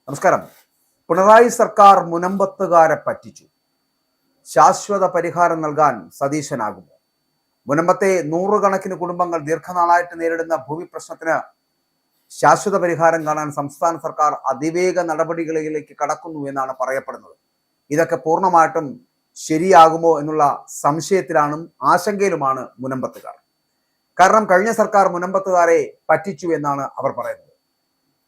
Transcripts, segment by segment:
നമസ്കാരം. പിണറായി സർക്കാർ മുനമ്പത്തുകാരെ പറ്റിച്ചു. ശാശ്വത പരിഹാരം നൽകാൻ സതീശനാകുമോ? മുനമ്പത്തെ നൂറുകണക്കിന് കുടുംബങ്ങൾ ദീർഘനാളായിട്ട് നേരിടുന്ന ഭൂമി പ്രശ്നത്തിന് ശാശ്വത പരിഹാരം കാണാൻ സംസ്ഥാന സർക്കാർ അതിവേഗ നടപടികളിലേക്ക് കടക്കുന്നു എന്നാണ് പറയപ്പെടുന്നത്. ഇതൊക്കെ പൂർണ്ണമായിട്ടും ശരിയാകുമോ എന്നുള്ള സംശയത്തിലാണ്, ആശങ്കയിലുമാണ് മുനമ്പത്തുകാർ. കാരണം കഴിഞ്ഞ സർക്കാർ മുനമ്പത്തുകാരെ പറ്റിച്ചു എന്നാണ് അവർ പറയുന്നത്.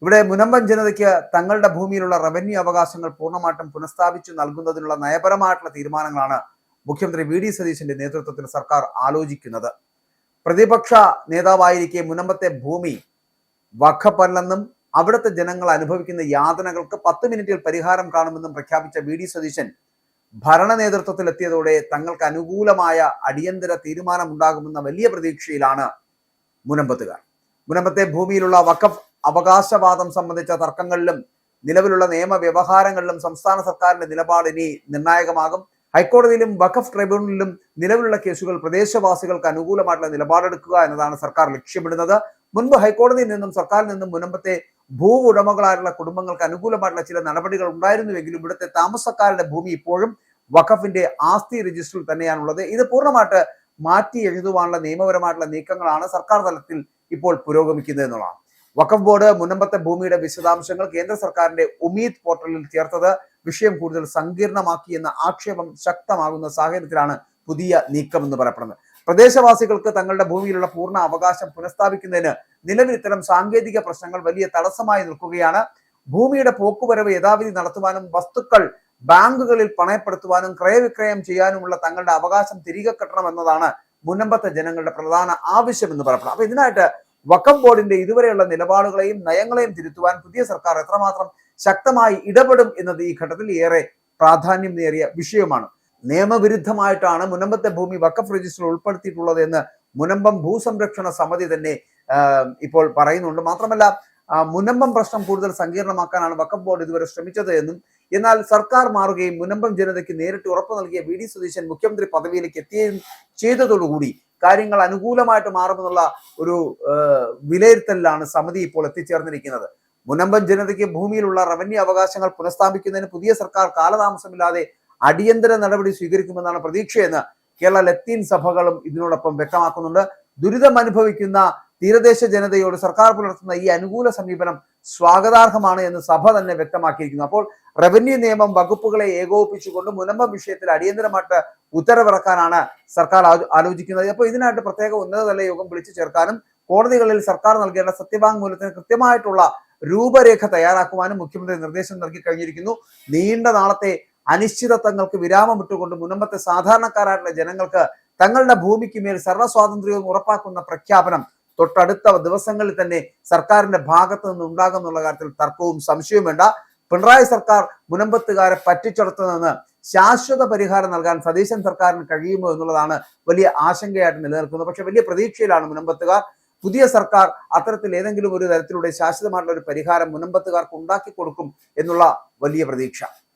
ഇവിടെ മുനമ്പം ജനതയ്ക്ക് തങ്ങളുടെ ഭൂമിയിലുള്ള റവന്യൂ അവകാശങ്ങൾ പൂർണ്ണമായിട്ടും പുനഃസ്ഥാപിച്ചു നൽകുന്നതിനുള്ള നയപരമായിട്ടുള്ള തീരുമാനങ്ങളാണ് മുഖ്യമന്ത്രി വി.ഡി. സതീശന്റെ നേതൃത്വത്തിൽ സർക്കാർ ആലോചിക്കുന്നത്. പ്രതിപക്ഷ നേതാവായിരിക്കെ മുനമ്പത്തെ ഭൂമി വഖഫല്ലെന്നും അവിടുത്തെ ജനങ്ങൾ അനുഭവിക്കുന്ന യാതനകൾക്ക് 10 മിനിറ്റിൽ പരിഹാരം കാണുമെന്നും പ്രഖ്യാപിച്ച വി.ഡി. സതീശൻ ഭരണ നേതൃത്വത്തിൽ എത്തിയതോടെ തങ്ങൾക്ക് അനുകൂലമായ അടിയന്തര തീരുമാനമുണ്ടാകുമെന്ന വലിയ പ്രതീക്ഷയിലാണ് മുനമ്പത്തുകാർ. മുനമ്പത്തെ ഭൂമിയിലുള്ള വഖഫ് അവകാശവാദം സംബന്ധിച്ച തർക്കങ്ങളിലും നിലവിലുള്ള നിയമവ്യവഹാരങ്ങളിലും സംസ്ഥാന സർക്കാരിന്റെ നിലപാട് ഇനി നിർണായകമാകും. ഹൈക്കോടതിയിലും വഖഫ് ട്രൈബ്യൂണലിലും നിലവിലുള്ള കേസുകൾ പ്രദേശവാസികൾക്ക് അനുകൂലമായിട്ടുള്ള നിലപാടെടുക്കുക എന്നതാണ് സർക്കാർ ലക്ഷ്യമിടുന്നത്. മുൻപ് ഹൈക്കോടതിയിൽ നിന്നും സർക്കാരിൽ നിന്നും മുനമ്പത്തെ ഭൂ ഉടമകളായിട്ടുള്ള കുടുംബങ്ങൾക്ക് അനുകൂലമായിട്ടുള്ള ചില നടപടികൾ ഉണ്ടായിരുന്നുവെങ്കിലും ഇവിടുത്തെ താമസക്കാരുടെ ഭൂമി ഇപ്പോഴും വഖഫിന്റെ ആസ്തി രജിസ്റ്ററിൽ തന്നെയാണുള്ളത്. ഇത് പൂർണ്ണമായിട്ട് മാറ്റി എഴുതുവാനുള്ള നിയമപരമായിട്ടുള്ള നീക്കങ്ങളാണ് സർക്കാർ തലത്തിൽ ഇപ്പോൾ പുരോഗമിക്കുന്നത് എന്നുള്ളതാണ്. വഖഫ് ബോർഡ് മുനമ്പത്തെ ഭൂമിയുടെ വിശദാംശങ്ങൾ കേന്ദ്ര സർക്കാരിന്റെ ഉമീദ് പോർട്ടലിൽ ചേർത്തത് വിഷയം കൂടുതൽ സങ്കീർണമാക്കി എന്ന ആക്ഷേപം ശക്തമാകുന്ന സാഹചര്യത്തിലാണ് പുതിയ നീക്കം എന്ന് പറയപ്പെടുന്നത്. പ്രദേശവാസികൾക്ക് തങ്ങളുടെ ഭൂമിയിലുള്ള പൂർണ്ണ അവകാശം പുനഃസ്ഥാപിക്കുന്നതിന് നിലവിൽ ഇത്തരം സാങ്കേതിക പ്രശ്നങ്ങൾ വലിയ തടസ്സമായി നിൽക്കുകയാണ്. ഭൂമിയുടെ പോക്കുവരവ് യഥാവിധി നടത്തുവാനും വസ്തുക്കൾ ബാങ്കുകളിൽ പണയപ്പെടുത്തുവാനും ക്രയവിക്രയം ചെയ്യാനുമുള്ള തങ്ങളുടെ അവകാശം തിരികെ കിട്ടണമെന്നതാണ് മുനമ്പത്തെ ജനങ്ങളുടെ പ്രധാന ആവശ്യം എന്ന് പറയപ്പെടുന്നത്. അപ്പൊ ഇതിനായിട്ട് വഖഫ് ബോർഡിന്റെ ഇതുവരെയുള്ള നിലപാടുകളെയും നയങ്ങളെയും തിരുത്തുവാൻ പുതിയ സർക്കാർ എത്രമാത്രം ശക്തമായി ഇടപെടും എന്നത് ഈ ഘട്ടത്തിൽ ഏറെ പ്രാധാന്യം നേറിയ വിഷയമാണ്. നിയമവിരുദ്ധമായിട്ടാണ് മുനമ്പത്തെ ഭൂമി വഖഫ് രജിസ്റ്ററിൽ ഉൾപ്പെടുത്തിയിട്ടുള്ളത് എന്ന് മുനമ്പം ഭൂസംരക്ഷണ സമിതി തന്നെ ഇപ്പോൾ പറയുന്നുണ്ട്. മാത്രമല്ല മുനമ്പം പ്രശ്നം കൂടുതൽ സങ്കീർണമാക്കാനാണ് വഖഫ് ബോർഡ് ഇതുവരെ ശ്രമിച്ചത് എന്നും, എന്നാൽ സർക്കാർ മാറുകയും മുനമ്പം ജനതയ്ക്ക് നേരിട്ട് ഉറപ്പ് നൽകിയ വി.ഡി. സതീശൻ മുഖ്യമന്ത്രി പദവിയിലേക്ക് എത്തുകയും ചെയ്തതോടുകൂടി കാര്യങ്ങൾ അനുകൂലമായിട്ട് മാറുമെന്നുള്ള ഒരു വിലയിരുത്തലിലാണ് സമിതി ഇപ്പോൾ എത്തിച്ചേർന്നിരിക്കുന്നത്. മുനമ്പം ജനതയ്ക്ക് ഭൂമിയിലുള്ള റവന്യൂ അവകാശങ്ങൾ പുനഃസ്ഥാപിക്കുന്നതിന് പുതിയ സർക്കാർ കാലതാമസമില്ലാതെ അടിയന്തര നടപടി സ്വീകരിക്കുമെന്നാണ് പ്രതീക്ഷയെന്ന് കേരള ലത്തീൻ സഭകളും ഇതിനോടൊപ്പം വ്യക്തമാക്കുന്നുണ്ട്. ദുരിതം അനുഭവിക്കുന്ന തീരദേശ ജനതയോട് സർക്കാർ പുലർത്തുന്ന ഈ അനുകൂല സമീപനം സ്വാഗതാർഹമാണ് എന്ന് സഭ തന്നെ വ്യക്തമാക്കിയിരിക്കുന്നു. അപ്പോൾ റവന്യൂ നിയമം വകുപ്പുകളെ ഏകോപിപ്പിച്ചുകൊണ്ട് മുനമ്പം വിഷയത്തിൽ അടിയന്തരമായിട്ട് ഉത്തരവിറക്കാനാണ് സർക്കാർ ആലോചിക്കുന്നത്. അപ്പോൾ ഇതിനായിട്ട് പ്രത്യേക ഉന്നതതല യോഗം വിളിച്ചു ചേർക്കാനും കോടതികളിൽ സർക്കാർ നൽകേണ്ട സത്യവാങ്മൂലത്തിന് കൃത്യമായിട്ടുള്ള രൂപരേഖ തയ്യാറാക്കുവാനും മുഖ്യമന്ത്രി നിർദ്ദേശം നൽകി കഴിഞ്ഞിരിക്കുന്നു. നീണ്ട നാളത്തെ അനിശ്ചിതത്വങ്ങൾക്ക് വിരാമം ഇട്ടുകൊണ്ട് മുനമ്പത്തെ സാധാരണക്കാരായിട്ടുള്ള ജനങ്ങൾക്ക് തങ്ങളുടെ ഭൂമിക്ക് മേൽ സർവ്വസ്വാതന്ത്ര്യവും ഉറപ്പാക്കുന്ന പ്രഖ്യാപനം തൊട്ടടുത്ത ദിവസങ്ങളിൽ തന്നെ സർക്കാരിന്റെ ഭാഗത്ത് നിന്ന് ഉണ്ടാകുന്നുള്ള കാര്യത്തിൽ തർക്കവും സംശയവും വേണ്ട. പിണറായി സർക്കാർ മുനമ്പത്തുകാരെ പറ്റിച്ചെടുത്തുനിന്ന് ശാശ്വത പരിഹാരം നൽകാൻ സതീശൻ സർക്കാരിന് കഴിയുമോ എന്നുള്ളതാണ് വലിയ ആശങ്കയായിട്ട് നിലനിൽക്കുന്നത്. പക്ഷെ വലിയ പ്രതീക്ഷയിലാണ് മുനമ്പത്തുകാർ. പുതിയ സർക്കാർ അത്തരത്തിൽ ഏതെങ്കിലും ഒരു തരത്തിലൂടെ ശാശ്വതമായിട്ടുള്ള ഒരു പരിഹാരം മുനമ്പത്തുകാർക്ക് ഉണ്ടാക്കി കൊടുക്കും എന്നുള്ള വലിയ പ്രതീക്ഷ.